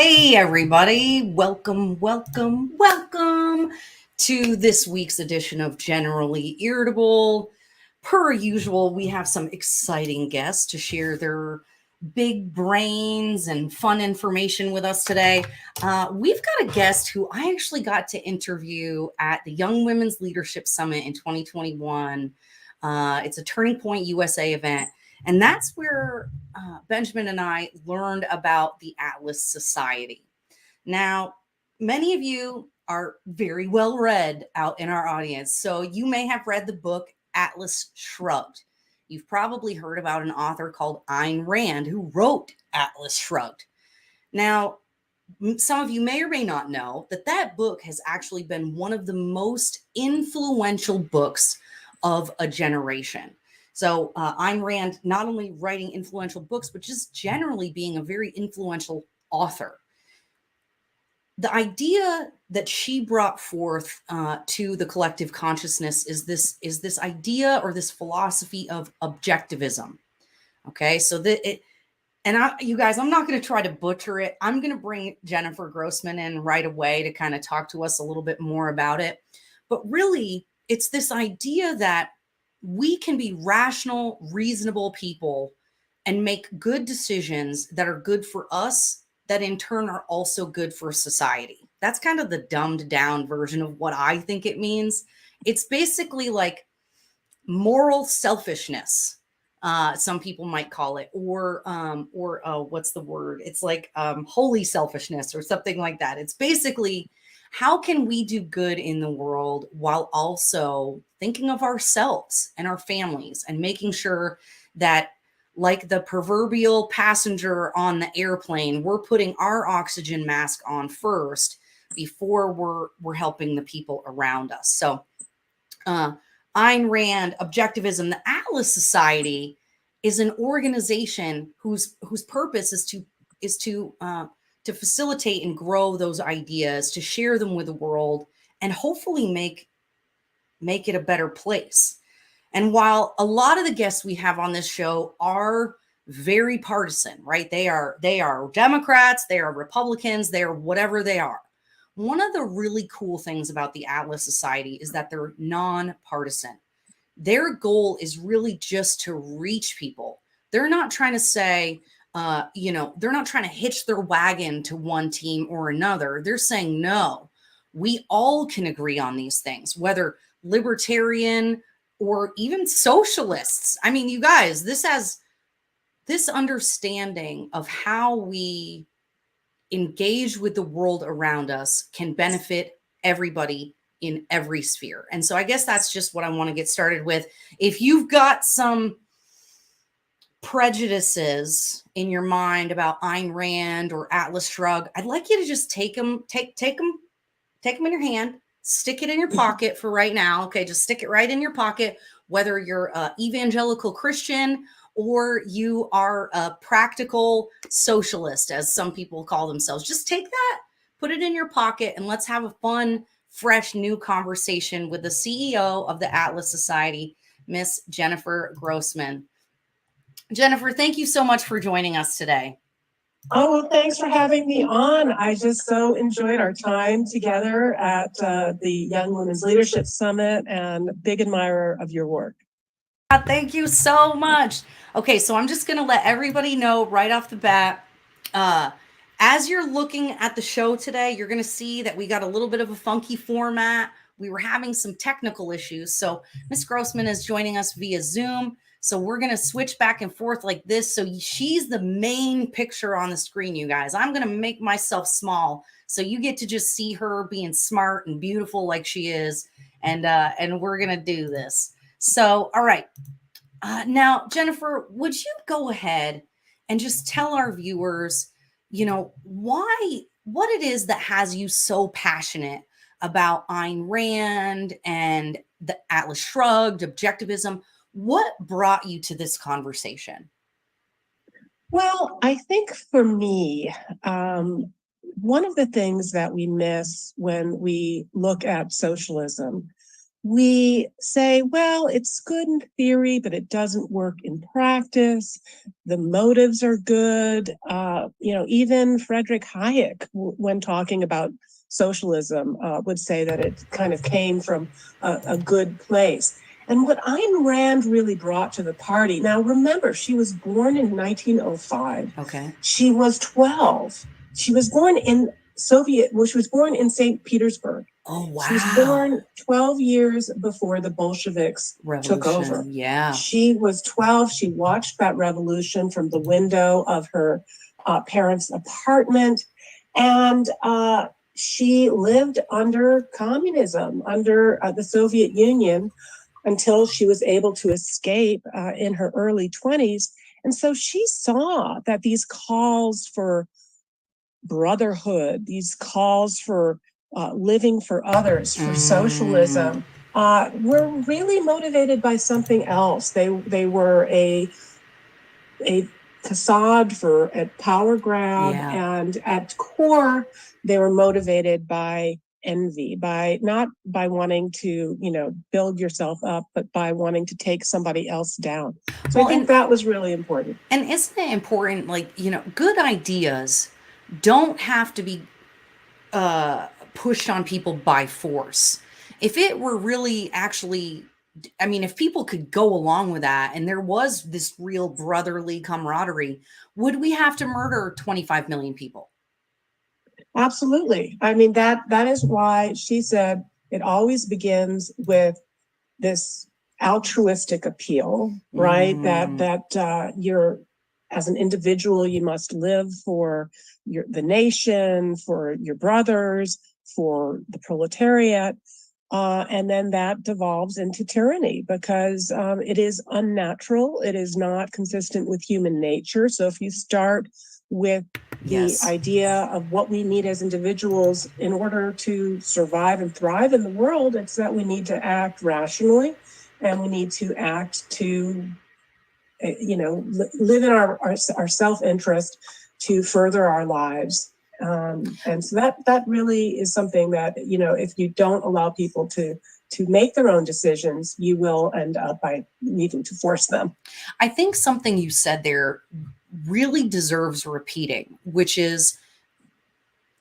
Hey, everybody. Welcome to this week's edition of Generally Irritable. Per usual, we have some exciting guests to share their big brains and fun information with us today. We've got a guest who I actually got to interview at the Young Women's Leadership Summit in 2021. It's a Turning Point USA event. And that's where Benjamin and I learned about the Atlas Society. Now, many of you are very well read out in our audience. So you may have read the book Atlas Shrugged. You've probably heard about an author called Ayn Rand who wrote Atlas Shrugged. Now, some of you may or may not know that that book has actually been one of the most influential books of a generation. So Ayn Rand not only writing influential books, but just generally being a very influential author. The idea that she brought forth to the collective consciousness is this idea or this philosophy of objectivism. Okay, so you guys, I'm not going to try to butcher it. I'm going to bring Jennifer Grossman in right away to kind of talk to us a little bit more about it. But really, it's this idea that we can be rational, reasonable people and make good decisions that are good for us, that in turn are also good for society. That's kind of the dumbed down version of what I think it means. It's basically like moral selfishness. Some people might call it, or what's the word? It's like holy selfishness or something like that. It's basically, how can we do good in the world while also thinking of ourselves and our families and making sure that, like the proverbial passenger on the airplane, we're putting our oxygen mask on first before we're helping the people around us. So Ayn Rand, Objectivism, the Atlas Society is an organization whose purpose is to facilitate and grow those ideas, to share them with the world, and hopefully make it a better place. And while a lot of the guests we have on this show are very partisan, right? They are Democrats, they are Republicans, they are whatever they are. One of the really cool things about the Atlas Society is that they're nonpartisan. Their goal is really just to reach people. They're not trying to say, they're not trying to hitch their wagon to one team or another. They're saying, no, we all can agree on these things, whether libertarian or even socialists. I mean, you guys, this understanding of how we engage with the world around us can benefit everybody in every sphere. And so I guess that's just what I want to get started with. If you've got some prejudices in your mind about Ayn Rand or Atlas Shrugged, I'd like you to just take them in your hand, stick it in your pocket for right now. Okay, just stick it right in your pocket, whether you're an evangelical Christian or you are a practical socialist, as some people call themselves. Just take that, put it in your pocket, and let's have a fun, fresh, new conversation with the CEO of the Atlas Society, Miss Jennifer Grossman. Jennifer, thank you so much for joining us today. Oh, well, thanks for having me on. I just so enjoyed our time together at the Young Women's Leadership Summit, and big admirer of your work. Thank you so much. Okay, so I'm just going to let everybody know right off the bat, as you're looking at the show today, you're going to see that we got a little bit of a funky format. We were having some technical issues. So Miss Grossman is joining us via Zoom. So we're going to switch back and forth like this. So she's the main picture on the screen, you guys. I'm going to make myself small so you get to just see her being smart and beautiful like she is. And we're going to do this. So, all right. Now, Jennifer, would you go ahead and just tell our viewers, what it is that has you so passionate about Ayn Rand and the Atlas Shrugged, Objectivism? What brought you to this conversation? Well, I think for me, one of the things that we miss when we look at socialism we say, well, it's good in theory, but it doesn't work in practice. The motives are good. Even Friedrich Hayek, when talking about socialism, would say that it kind of came from a good place. And what Ayn Rand really brought to the party, now remember, she was born in 1905. Okay. She was 12. She was born in she was born in St. Petersburg. Oh, wow. She was born 12 years before the Bolsheviks took over. Yeah. She was 12. She watched that revolution from the window of her parents' apartment. And she lived under communism, under the Soviet Union, until she was able to escape in her early 20s. And so she saw that these calls for brotherhood, these calls for living for others, for socialism, were really motivated by something else. They were a facade for a power grab, and at core, they were motivated by envy, not by wanting to, build yourself up, but by wanting to take somebody else down. So I think that was really important. And isn't it important, good ideas don't have to be pushed on people by force. If it were really actually, if people could go along with that and there was this real brotherly camaraderie, would we have to murder 25 million people? Absolutely. That is why she said it always begins with this altruistic appeal, right? That you're, as an individual, you must live for the nation, for your brothers, for the proletariat. And then that devolves into tyranny because it is unnatural. It is not consistent with human nature. So if you start with the idea of what we need as individuals in order to survive and thrive in the world, it's that we need to act rationally and we need to act to, live in our self-interest to further our lives. And so that really is something that, if you don't allow people to make their own decisions, you will end up by needing to force them. I think something you said there really deserves repeating, which is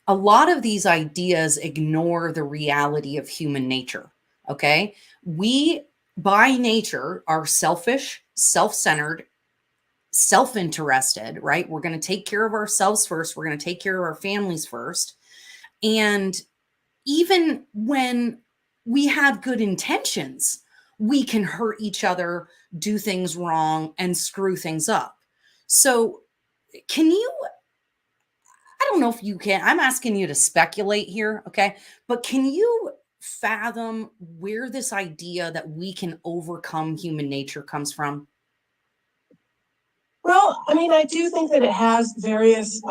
a lot of these ideas ignore the reality of human nature. Okay. We, by nature, are selfish, self-centered, self-interested, right? We're going to take care of ourselves first. We're going to take care of our families first. And even when we have good intentions, we can hurt each other, do things wrong, and screw things up. So I don't know if you can, I'm asking you to speculate here, okay? But can you fathom where this idea that we can overcome human nature comes from? Well, I do think that it has various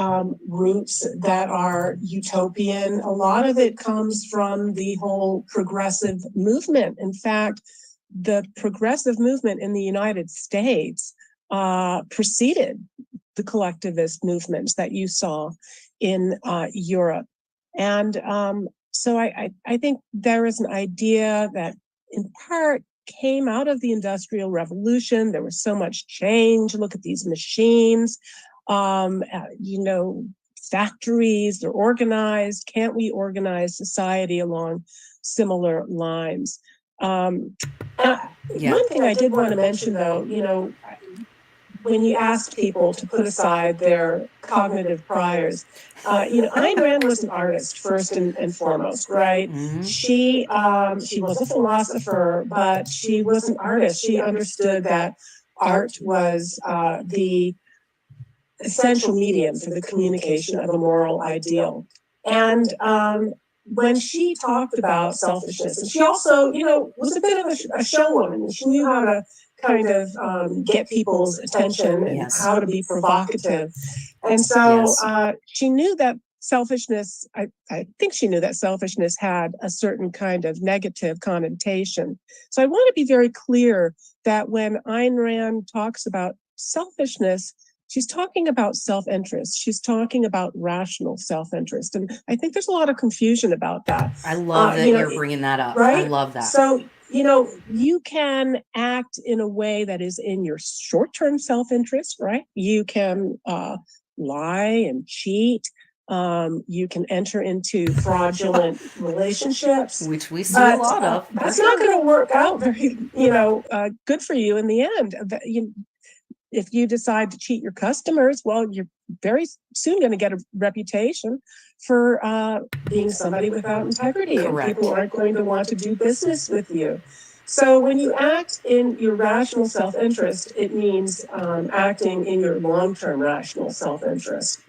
roots that are utopian. A lot of it comes from the whole progressive movement. In fact, the progressive movement in the United States preceded the collectivist movements that you saw in Europe. And so I think there is an idea that in part came out of the Industrial Revolution. There was so much change. Look at these machines, factories, they're organized. Can't we organize society along similar lines? One thing I did want to mention, though, when you asked people to put aside their cognitive priors, Ayn Rand was an artist first and foremost, right? Mm-hmm. She was a philosopher, but she was an artist. She understood that art was the essential medium for the communication of a moral ideal. And when she talked about selfishness, and she also, was a bit of a showwoman. She knew how to kind of get people's attention and how to be provocative. And so she knew that selfishness, I think she knew that selfishness had a certain kind of negative connotation. So I want to be very clear that when Ayn Rand talks about selfishness, she's talking about self-interest. She's talking about rational self-interest. And I think there's a lot of confusion about that. I love that you're bringing that up. Right? I love that. So you can act in a way that is in your short-term self-interest, right? You can lie and cheat. You can enter into fraudulent relationships, which we see a lot of. That's not going to work out very, good for you in the end. If you decide to cheat your customers, well, you're very soon going to get a reputation for being somebody without integrity. Correct. And people aren't going to want to do business with you. So when you act in your rational self-interest, it means acting in your long-term rational self-interest.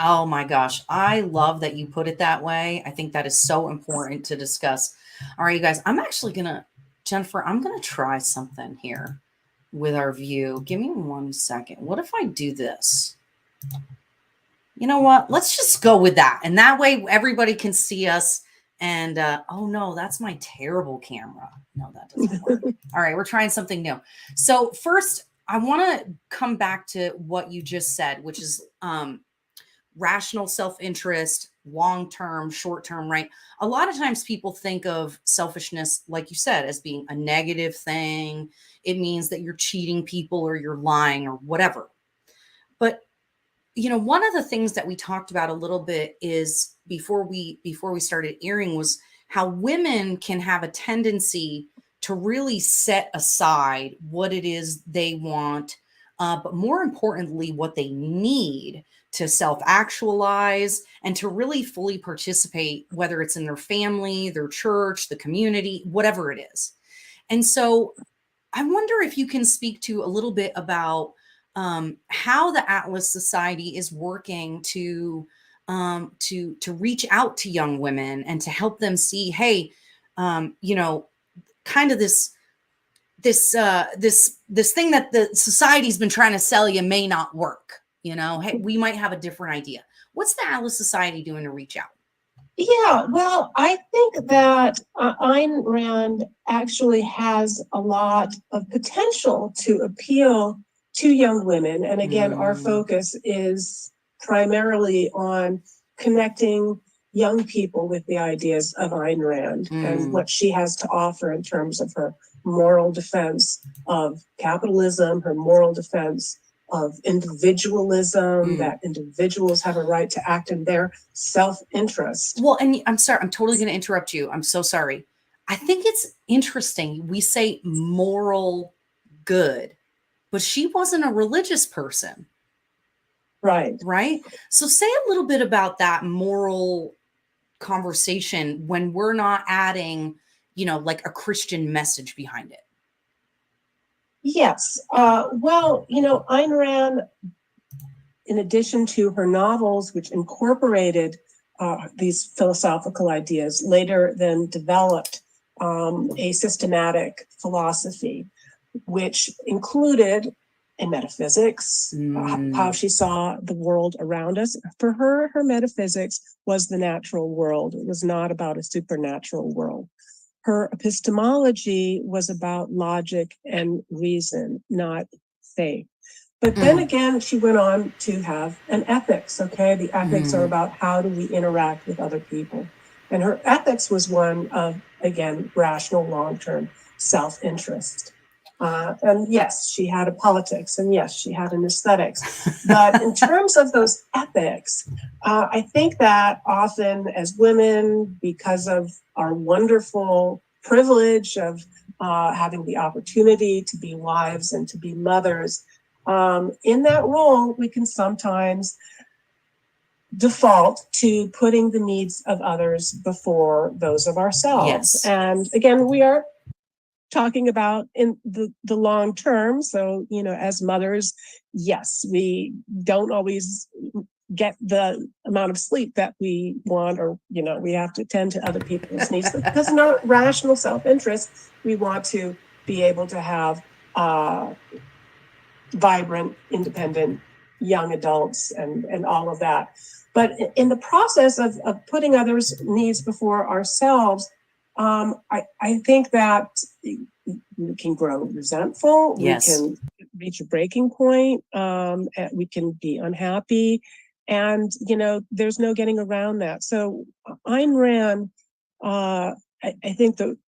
Oh my gosh. I love that you put it that way. I think that is so important to discuss. All right, you guys, I'm actually going to, Jennifer, I'm going to try something here with our view. Give me 1 second. What if I do this? You know what? Let's just go with that. And that way everybody can see us. And oh no, that's my terrible camera. No, that doesn't work. All right, we're trying something new. So first, I want to come back to what you just said, which is rational self-interest, long-term, short-term, right? A lot of times people think of selfishness, like you said, as being a negative thing. It means that you're cheating people or you're lying or whatever. But one of the things that we talked about a little bit is before we started airing was how women can have a tendency to really set aside what it is they want, but more importantly, what they need to self-actualize and to really fully participate, whether it's in their family, their church, the community, whatever it is. And so I wonder if you can speak to a little bit about how the Atlas Society is working to reach out to young women and to help them see, hey, kind of this thing that the society's been trying to sell you may not work. Hey, we might have a different idea. What's the Atlas Society doing to reach out? Yeah, well, I think that Ayn Rand actually has a lot of potential to appeal to young women. And again, our focus is primarily on connecting young people with the ideas of Ayn Rand and what she has to offer in terms of her moral defense of capitalism, her moral defense of individualism, that individuals have a right to act in their self-interest. Well, and I'm sorry, I'm totally going to interrupt you. I'm so sorry. I think it's interesting. We say moral good, but she wasn't a religious person. Right. Right. So say a little bit about that moral conversation when we're not adding, like a Christian message behind it. Yes. Well, Ayn Rand, in addition to her novels, which incorporated these philosophical ideas, later then developed a systematic philosophy, which included a metaphysics, how she saw the world around us. For her, her metaphysics was the natural world. It was not about a supernatural world. Her epistemology was about logic and reason, not faith. But then again, she went on to have an ethics, okay? The ethics are about how do we interact with other people. And her ethics was one of, again, rational long-term self-interest. And yes, she had a politics, and yes, she had an aesthetics. But in terms of those ethics, I think that often as women, because of our wonderful privilege of having the opportunity to be wives and to be mothers, in that role, we can sometimes default to putting the needs of others before those of ourselves. Yes. And again, we are talking about in the long term. So, as mothers, yes, we don't always get the amount of sleep that we want, or, we have to tend to other people's needs. But because in our rational self-interest, we want to be able to have vibrant, independent young adults and all of that. But in the process of putting others' needs before ourselves, I think that we can grow resentful. Yes. We can reach a breaking point. We can be unhappy. And, there's no getting around that. So Ayn Rand, I think the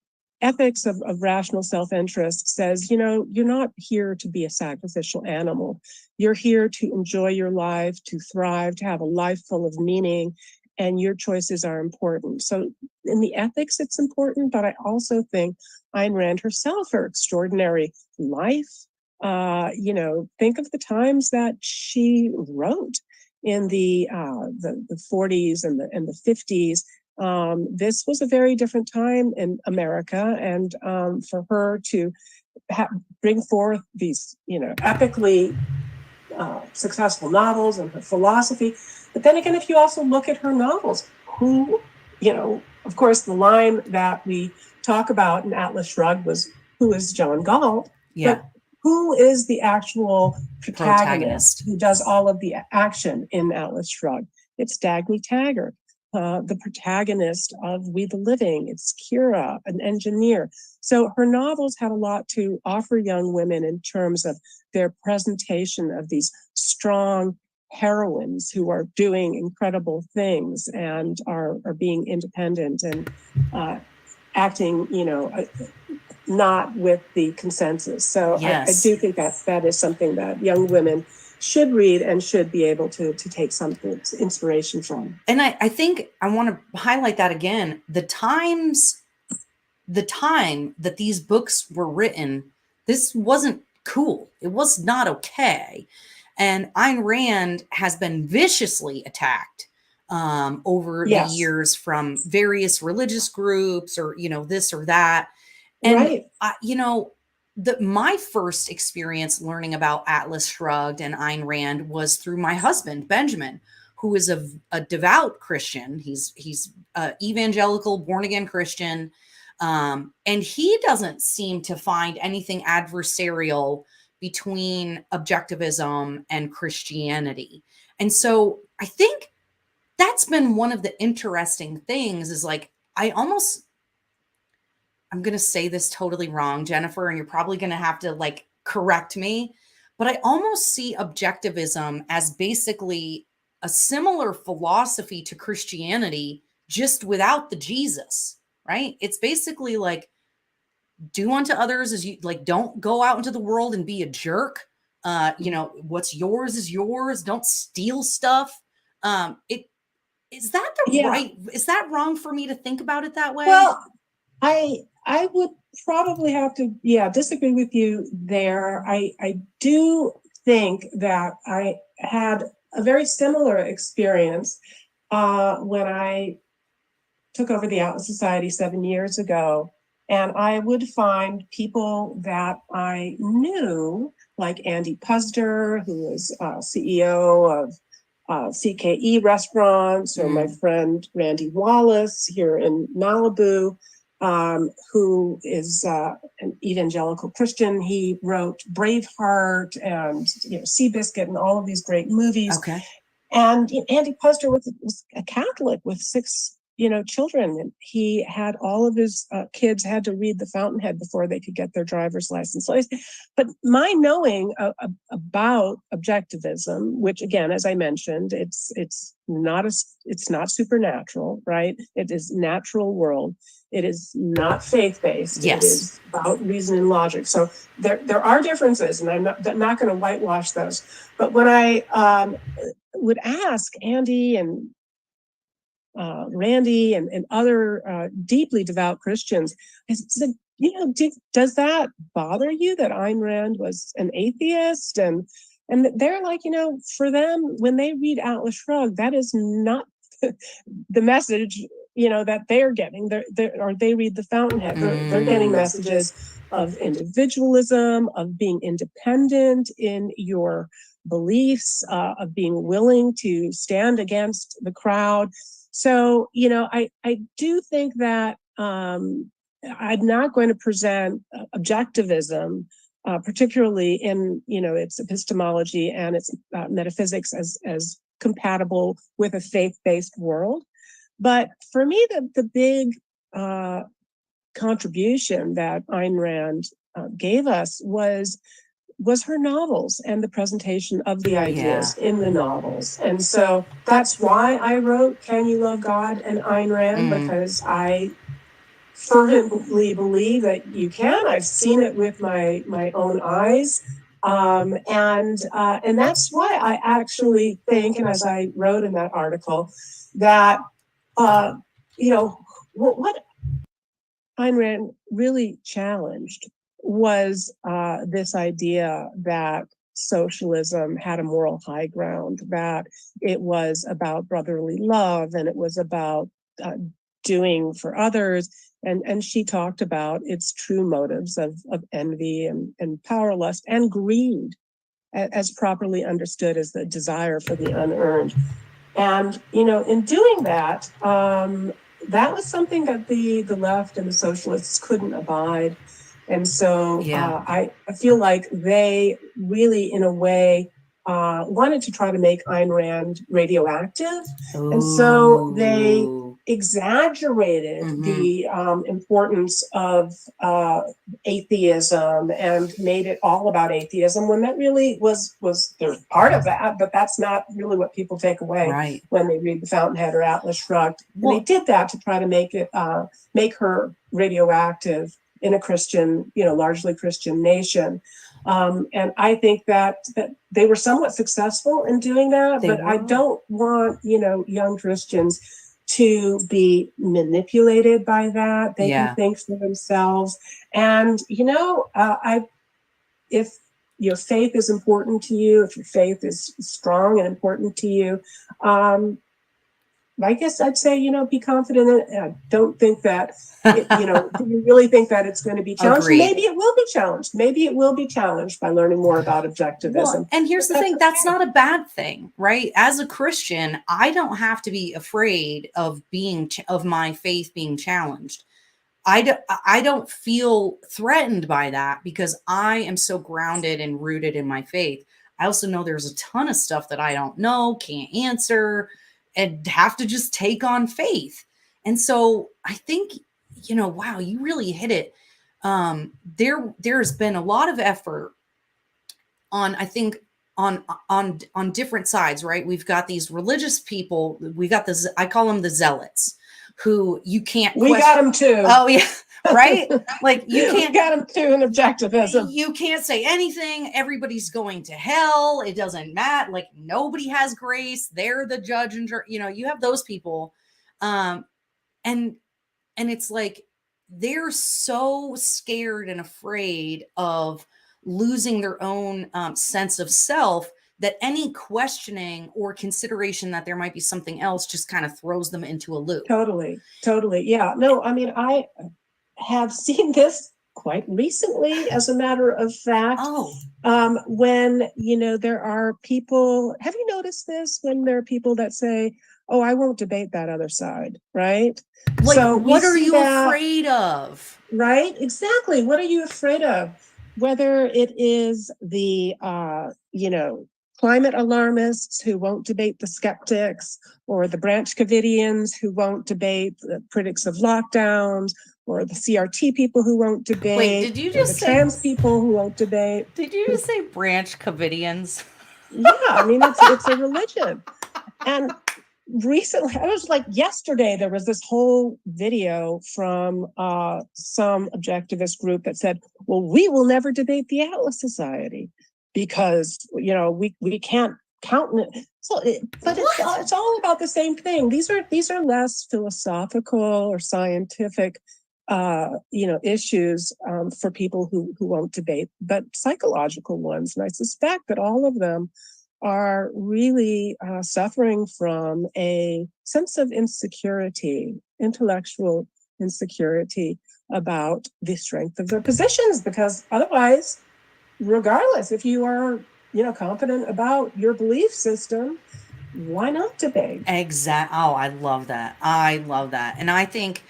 ethics of rational self-interest says, you're not here to be a sacrificial animal. You're here to enjoy your life, to thrive, to have a life full of meaning, and your choices are important. So in the ethics, it's important, but I also think Ayn Rand herself, her extraordinary life, think of the times that she wrote in the 40s and the 50s. This was a very different time in America, and for her to bring forth these, epically successful novels and her philosophy. But then again, if you also look at her novels, who, of course, the line that we talk about in Atlas Shrugged was, who is John Galt? Yeah. But who is the actual protagonist who does all of the action in Atlas Shrugged? It's Dagny Taggart, the protagonist of We the Living. It's Kira, an engineer. So her novels had a lot to offer young women in terms of their presentation of these strong heroines who are doing incredible things and are being independent and acting, not with the consensus. So yes. I do think that is something that young women should read and should be able to take some inspiration from. And I think I want to highlight that again. The time that these books were written, this wasn't cool. It was not okay. And Ayn Rand has been viciously attacked over the years from various religious groups or, this or that. And, my first experience learning about Atlas Shrugged and Ayn Rand was through my husband, Benjamin, who is a devout Christian. He's evangelical, born again Christian. And he doesn't seem to find anything adversarial between objectivism and Christianity. And so I think that's been one of the interesting things is like, I'm going to say this totally wrong, Jennifer, and you're probably going to have to correct me, but I almost see objectivism as basically a similar philosophy to Christianity, just without the Jesus, right? It's basically like, do unto others as you don't go out into the world and be a jerk. What's yours is yours. Don't steal stuff. Is that wrong for me to think about it that way? Well, I would probably have to, disagree with you there. I do think that I had a very similar experience when I took over the Atlas Society 7 years ago. And I would find people that I knew, like Andy Puzder, who was CEO of CKE Restaurants, or my friend Randy Wallace here in Malibu, who is an evangelical Christian. He wrote Braveheart and Seabiscuit and all of these great movies. Okay. And Andy Puzder was a Catholic with 6 children, and he had all of his kids had to read The Fountainhead before they could get their driver's license. But my knowing about objectivism, which again, as I mentioned, it's not supernatural, right? It is natural world. It is not faith-based. Yes. It is about reason and logic. So there are differences, and I'm not going to whitewash those. But when I would ask Andy and Randy and other deeply devout Christians, I said, does that bother you that Ayn Rand was an atheist? And they're like, for them, when they read Atlas Shrugged, that is not the message, that they're getting. Or they read The Fountainhead. They're getting messages of individualism, of being independent in your beliefs, of being willing to stand against the crowd. So, I do think that I'm not going to present objectivism, particularly in, its epistemology and its metaphysics as compatible with a faith-based world. But for me, the big contribution that Ayn Rand gave us was her novels and the presentation of the ideas in the novels. And so that's why I wrote Can You Love God and Ayn Rand, because I fervently believe that you can. I've seen it with my own eyes. And that's why I actually think, and as I wrote in that article, that, what Ayn Rand really challenged was this idea that socialism had a moral high ground, that it was about brotherly love and it was about doing for others. And she talked about its true motives of envy and power lust and greed, as properly understood as the desire for the unearned. And, in doing that, that was something that the left and the socialists couldn't abide. And so I feel like they really, in a way, wanted to try to make Ayn Rand radioactive. Ooh. And so they exaggerated the importance of atheism and made it all about atheism, when that really was there's part of that, but that's not really what people take away when they read The Fountainhead or Atlas Shrugged. And they did that to try to make it make her radioactive in a Christian, largely Christian nation. And I think that they were somewhat successful in doing that, but I don't want, young Christians to be manipulated by that. They can think for themselves. And, if your faith is important to you, if your faith is strong and important to you, I guess I'd say, be confident in it. I don't think that, do you really think that it's going to be challenged? Agreed. Maybe it will be challenged. Maybe it will be challenged by learning more about objectivism. Well, and here's the thing, that's not a bad thing, right? As a Christian, I don't have to be afraid of my faith being challenged. I don't feel threatened by that because I am so grounded and rooted in my faith. I also know there's a ton of stuff that I don't know, can't answer, and have to just take on faith. And so I think, wow, you really hit it. There's been a lot of effort on, I think, on different sides, right? We've got these religious people. We got this, I call them the zealots, who you can't question. We got them too. Oh yeah, right? Like you can't got them too in objectivism. You can't say anything. Everybody's going to hell. It doesn't matter. Like nobody has grace. They're the judge and you have those people. And it's like they're so scared and afraid of losing their own sense of self that any questioning or consideration that there might be something else just kind of throws them into a loop. Totally. Yeah. No, I mean, I have seen this quite recently, as a matter of fact. When, there are people, have you noticed this? When there are people that say, oh, I won't debate that other side, right? Like, so what are you afraid of? Right? Exactly. What are you afraid of? Whether it is the, climate alarmists who won't debate the skeptics, or the Branch Covidians who won't debate the critics of lockdowns, or the CRT people who won't debate. Wait, did you just say trans people who won't debate? Did you just say Branch Covidians? Yeah, I mean it's a religion. And recently, I was like yesterday, there was this whole video from some objectivist group that said, well, we will never debate the Atlas Society because, we can't count it. So, but it's all about the same thing. These are less philosophical or scientific, issues for people who won't debate, but psychological ones. And I suspect that all of them are really suffering from a sense of insecurity, intellectual insecurity about the strength of their positions, because otherwise, regardless, if you are, confident about your belief system, why not debate? Exactly. Oh, I love that. And I think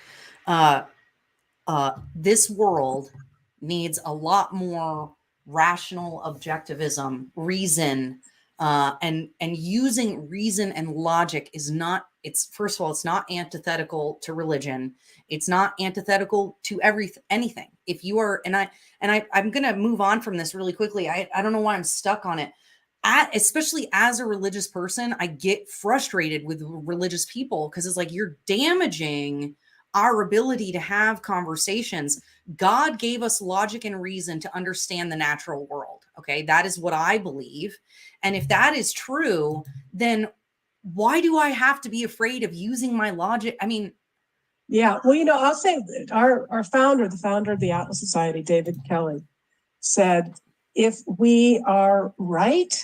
this world needs a lot more rational objectivism, reason, and using reason and logic is not, it's first of all, it's not antithetical to religion. It's not antithetical to anything. If you are, I'm going to move on from this really quickly. I don't know why I'm stuck on it. Especially as a religious person, I get frustrated with religious people because it's like you're damaging our ability to have conversations. God gave us logic and reason to understand the natural world. Okay. That is what I believe. And if that is true, then why do I have to be afraid of using my logic? I mean, yeah, well, you know, I'll say that our founder, the founder of the Atlas Society, David Kelly, said, if we are right,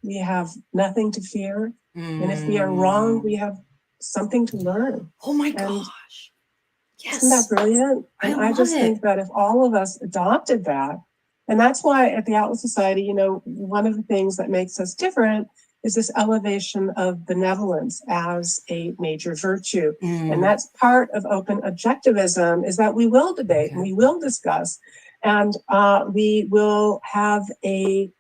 we have nothing to fear. And if we are wrong, we have something to learn. Oh my gosh. Yes. Isn't that brilliant? And I just think that if all of us adopted that, and that's why at the Atlas Society, you know, one of the things that makes us different is this elevation of benevolence as a major virtue. And that's part of open objectivism, is that we will debate and we will discuss, and we will have a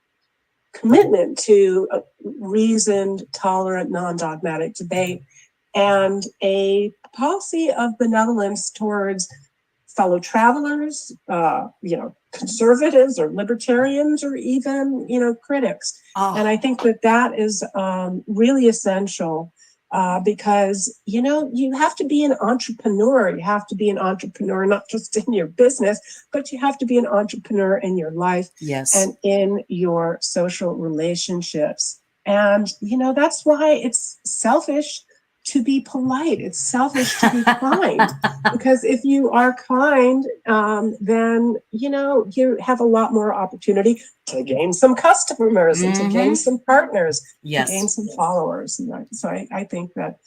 commitment to a reasoned, tolerant, non-dogmatic debate, and a policy of benevolence towards fellow travelers, you know, conservatives or libertarians, or even, you know, critics. And I think that that is really essential, because, you know, you have to be an entrepreneur. You have to be an entrepreneur, not just in your business, but you have to be an entrepreneur in your life. Yes. And in your social relationships. And, you know, that's why it's selfish to be polite. It's selfish to be kind, because if you are kind, then, you know, you have a lot more opportunity to gain some customers and to gain some partners, to gain some followers. So I think that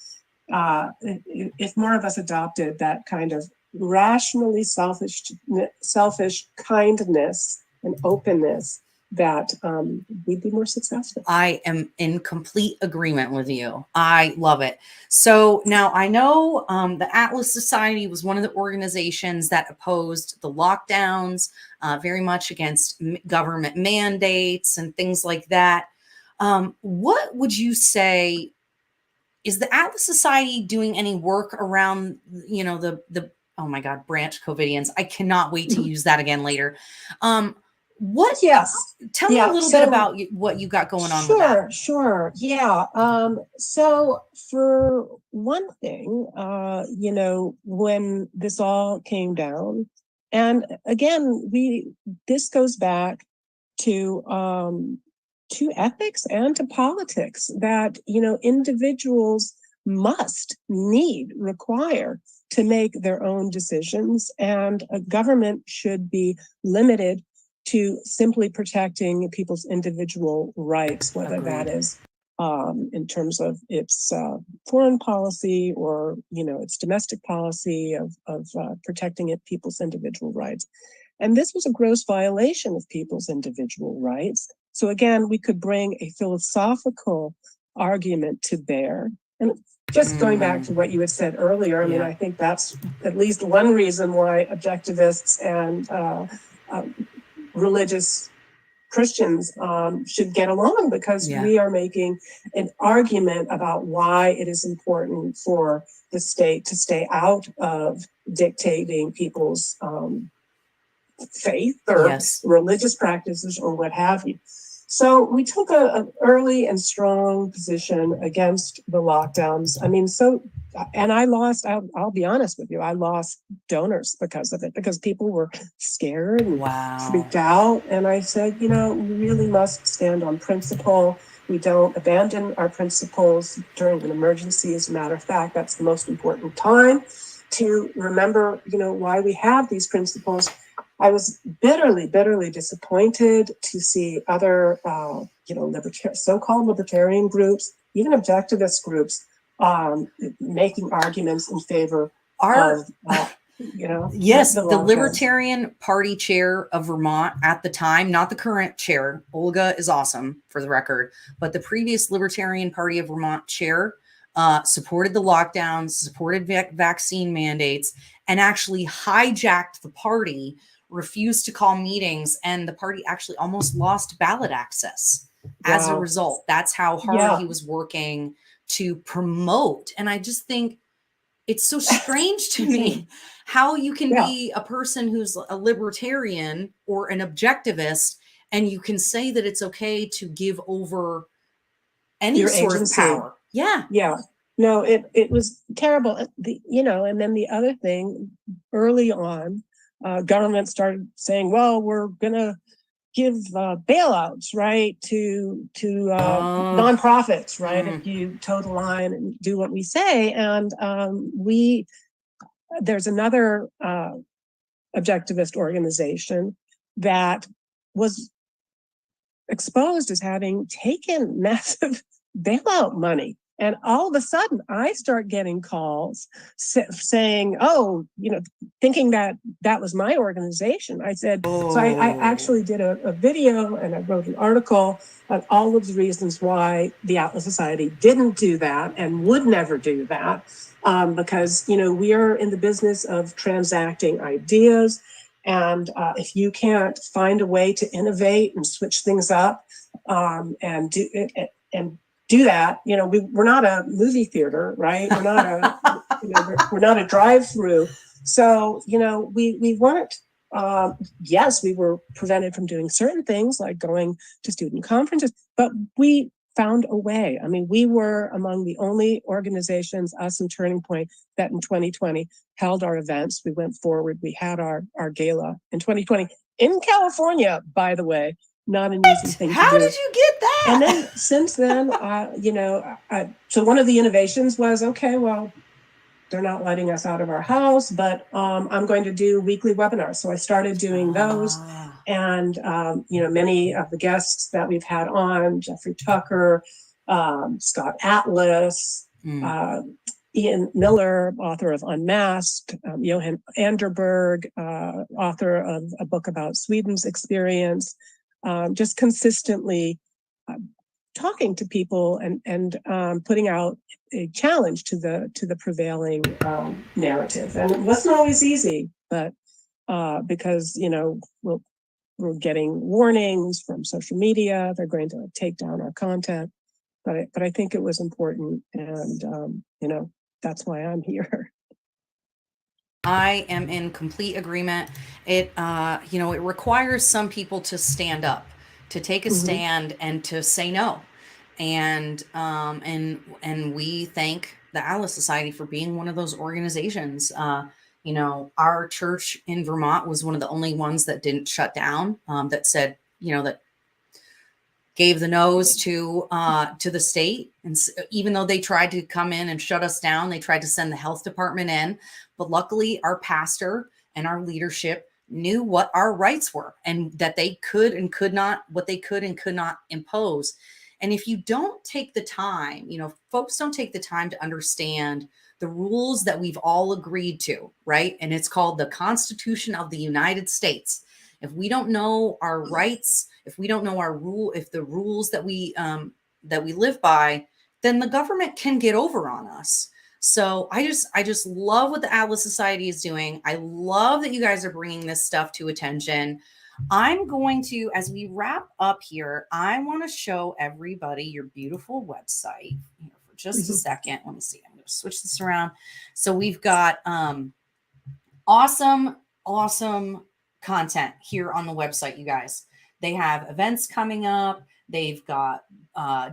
if more of us adopted that kind of rationally selfish kindness and openness, that we'd be more successful. I am in complete agreement with you. I love it. So now I know the Atlas Society was one of the organizations that opposed the lockdowns, very much against government mandates and things like that. What would you say, is the Atlas Society doing any work around, you know, the oh my God, branch Covidians? I cannot wait to use that again later. Yes. Tell me a little bit about what you got going on with that. Sure. Yeah. So for one thing, you know, when this all came down, and again, this goes back to ethics and to politics, that, you know, individuals require to make their own decisions, and a government should be limited to simply protecting people's individual rights, whether that is in terms of its foreign policy, or, you know, its domestic policy of protecting people's individual rights. And this was a gross violation of people's individual rights. So again, we could bring a philosophical argument to bear. And just going back to what you had said earlier, I mean, I think that's at least one reason why objectivists and religious Christians should get along, because we are making an argument about why it is important for the state to stay out of dictating people's faith or religious practices or what have you. So we took an early and strong position against the lockdowns. I mean, and I lost, I'll be honest with you, I lost donors because of it, because people were scared and freaked out. And I said, you know, we really must stand on principle. We don't abandon our principles during an emergency. As a matter of fact, that's the most important time to remember, you know, why we have these principles. I was bitterly disappointed to see other, you know, so-called libertarian groups, even objectivist groups, making arguments in favor of, you know. Yes, the Libertarian Party chair of Vermont at the time, not the current chair. Olga is awesome, for the record, but the previous Libertarian Party of Vermont chair supported the lockdowns, supported vaccine mandates, and actually hijacked the party, refused to call meetings, and the party actually almost lost ballot access as a result. That's how hard he was working to promote. And I just think it's so strange to me how you can be a person who's a libertarian or an objectivist, and you can say that it's okay to give over any sort of power. Yeah. No, it was terrible. And then the other thing, early on, government started saying, well, we're going to give bailouts, right, to nonprofits, right, if you toe the line and do what we say. And there's another objectivist organization that was exposed as having taken massive bailout money. And all of a sudden, I start getting calls saying, oh, thinking that was my organization. I said, so I actually did a video and I wrote an article on all of the reasons why the Atlas Society didn't do that and would never do that. Because, we are in the business of transacting ideas. And if you can't find a way to innovate and switch things up and do that, we're not a movie theater, right? We're not we're not a drive-through. So we weren't. Yes, we were prevented from doing certain things like going to student conferences, but we found a way. I mean, we were among the only organizations, us and Turning Point, that in 2020 held our events. We went forward. We had our gala in 2020 in California, by the way. Not an easy thing to do. How did you get that? And then since then, so one of the innovations was, okay, well, they're not letting us out of our house, but I'm going to do weekly webinars. So I started doing those. And, many of the guests that we've had on, Jeffrey Tucker, Scott Atlas, Ian Miller, author of Unmasked, Johan Anderberg, author of a book about Sweden's experience, just consistently talking to people and putting out a challenge to the prevailing narrative. And it wasn't always easy, but because we're getting warnings from social media, they're going to take down our content. But I think it was important, and that's why I'm here. I am in complete agreement. It it requires some people to stand up, to take a stand, and to say no. And we thank the Atlas Society for being one of those organizations. Our church in Vermont was one of the only ones that didn't shut down. That said, that gave the nose to the state. And even though they tried to come in and shut us down, they tried to send the health department in. But luckily, our pastor and our leadership knew what our rights were and that they could and could not, what they could and could not impose. And if you don't take the time, folks don't take the time to understand the rules that we've all agreed to, right? And it's called the Constitution of the United States. If we don't know our rights, if we don't know if the rules that we live by, then the government can get over on us. So I just love what the Atlas Society is doing. I love that you guys are bringing this stuff to attention. I'm going to, as we wrap up here, I want to show everybody your beautiful website here for just a second. Let me see. I'm going to switch this around. So we've got awesome content here on the website, you guys. They have events coming up. They've got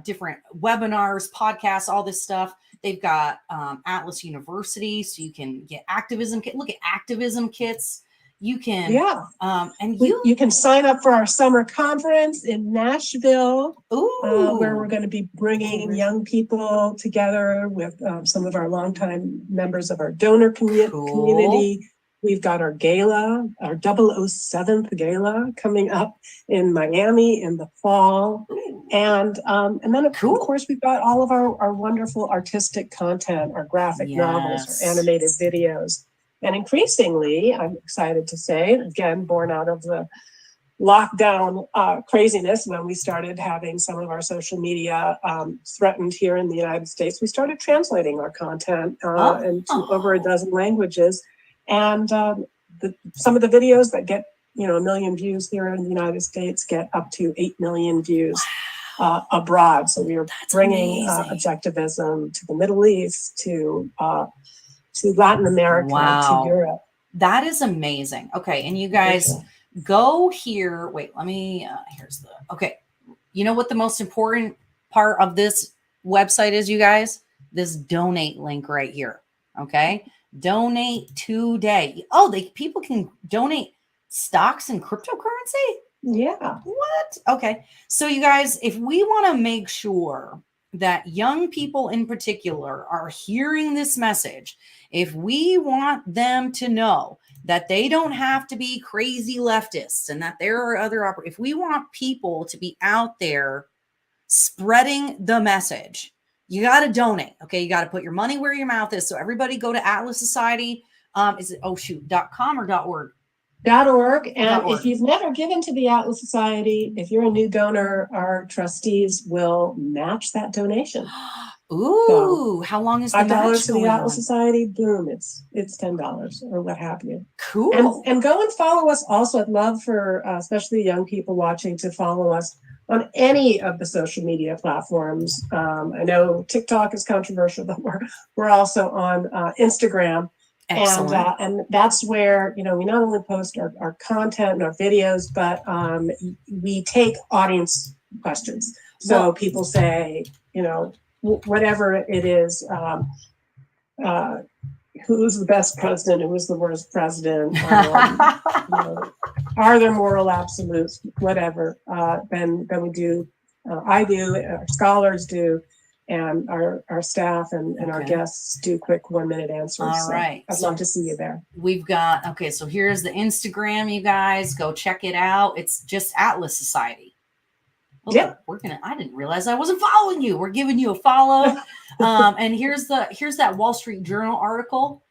different webinars, podcasts, all this stuff. They've got Atlas University, so you can get activism kit. Look at activism kits. You can, and you can sign up for our summer conference in Nashville, where we're going to be bringing young people together with some of our longtime members of our donor community. We've got our gala, our 007th gala coming up in Miami in the fall. And then, of course, we've got all of our wonderful artistic content, our graphic novels, our animated videos. And increasingly, I'm excited to say, again, born out of the lockdown craziness, when we started having some of our social media threatened here in the United States, we started translating our content into over a dozen languages. And some of the videos that get, 1 million views here in the United States get up to 8 million views abroad. So we are bringing objectivism to the Middle East, to Latin America, to Europe. That is amazing. Okay. And you guys go here. Wait, let me, here's the, okay. You know what the most important part of this website is, you guys? this donate link right here. Okay. Donate today. Oh, people can donate stocks and cryptocurrency? Yeah. What? Okay. So you guys, if we want to make sure that young people in particular are hearing this message, if we want them to know that they don't have to be crazy leftists and that there are other if we want people to be out there spreading the message, you got to donate. Okay. You got to put your money where your mouth is. So everybody go to Atlas Society. Is it .com or .org? .org. And if you've never given to the Atlas Society, if you're a new donor, our trustees will match that donation. Ooh, so, how long is the $5 to the Atlas Society? Boom, it's $10 or what have you. Cool. And go and follow us. Also, I'd love for especially young people watching to follow us on any of the social media platforms. I know TikTok is controversial, but we're also on Instagram. Excellent. And that's where, we not only post our content and our videos, but we take audience questions. So people say, whatever it is, who's the best president, who was the worst president, are there moral absolutes, whatever, then we do, I do, our scholars do, and our staff and our guests do quick 1-minute answers. All right. I'd love to see you there. We've got, so here's the Instagram, you guys. Go check it out. It's just Atlas Society. Oh, yeah. I didn't realize I wasn't following you. We're giving you a follow. And here's that Wall Street Journal article.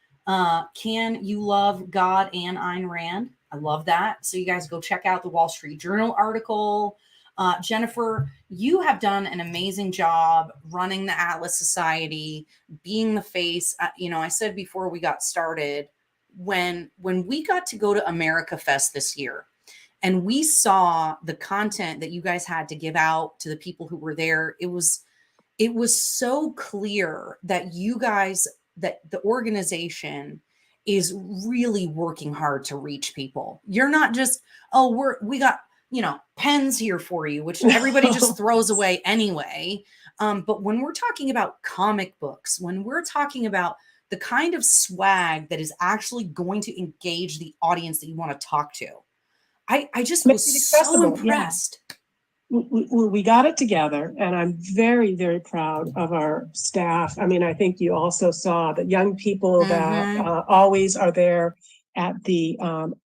Can you love God and Ayn Rand? I love that. So you guys go check out the Wall Street Journal article. Jennifer, you have done an amazing job running the Atlas Society, being the face. I said before we got started, when we got to go to America Fest this year, and we saw the content that you guys had to give out to the people who were there, it was so clear that you guys, that the organization is really working hard to reach people. You're not just, we got, pens here for you, which everybody just throws away anyway. But when we're talking about comic books, when we're talking about the kind of swag that is actually going to engage the audience that you want to talk to, I just was so impressed. Yeah. We got it together, and I'm very, very proud of our staff. I mean, I think you also saw the young people that always are there at the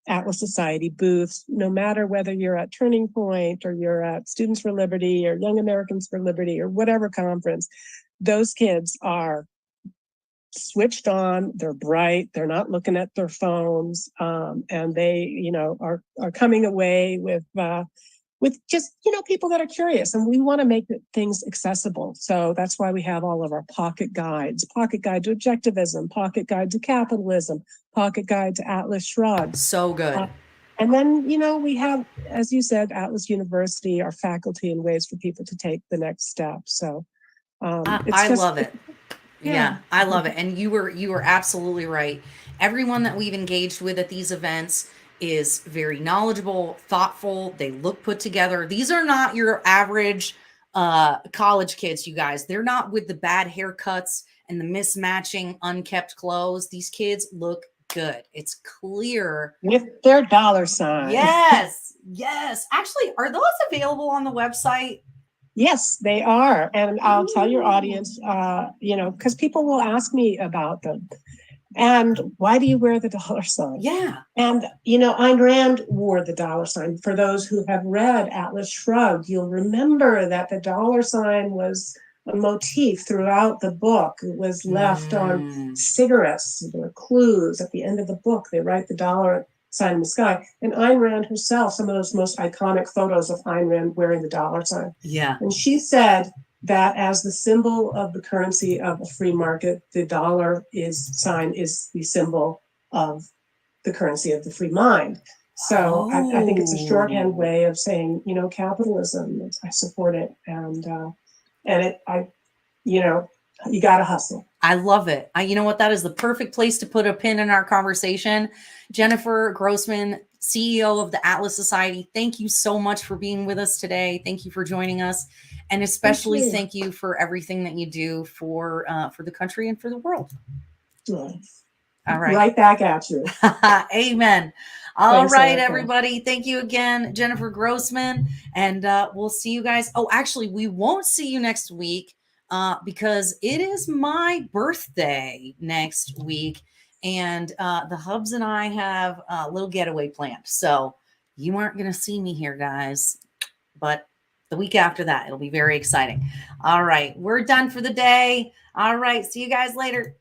Atlas Society booths, no matter whether you're at Turning Point or you're at Students for Liberty or Young Americans for Liberty or whatever conference. Those kids are switched on, they're bright, they're not looking at their phones, and they, are coming away with just, people that are curious, and we want to make things accessible. So that's why we have all of our pocket guides, Pocket Guide to Objectivism, Pocket Guide to Capitalism, Pocket Guide to Atlas Shrugged. So good. And then, we have, as you said, Atlas University, our faculty, and ways for people to take the next step. So I love it. Yeah, I love it. And you were absolutely right. Everyone that we've engaged with at these events is very knowledgeable, thoughtful. They look put together. These are not your average college kids, you guys. They're not with the bad haircuts and the mismatching, unkept clothes. These kids look good. It's clear. With their dollar sign. Yes. Actually, are those available on the website? Yes, they are. And I'll tell your audience, because people will ask me about them. And why do you wear the dollar sign? Yeah. And, Ayn Rand wore the dollar sign. For those who have read Atlas Shrugged, you'll remember that the dollar sign was a motif throughout the book. It was left on cigarettes. There were clues at the end of the book. They write the dollar sign in the sky. And Ayn Rand herself, some of those most iconic photos of Ayn Rand wearing the dollar sign. Yeah. And she said that as the symbol of the currency of a free market, the dollar sign is the symbol of the currency of the free mind. So I think it's a shorthand way of saying, capitalism. I support it, and you got to hustle. I love it. You know what? That is the perfect place to put a pin in our conversation. Jennifer Grossman, CEO of the Atlas Society, thank you so much for being with us today. Thank you for joining us. And especially thank you for everything that you do for the country and for the world. Yes. All right. Right back at you. Amen. All Thanks, right, Erica. everybody. Thank you again, Jennifer Grossman. And we'll see you guys. Oh, actually, we won't see you next week because it is my birthday next week. And the Hubs and I have a little getaway planned. So you aren't going to see me here, guys. But the week after that, it'll be very exciting. All right. We're done for the day. All right. See you guys later.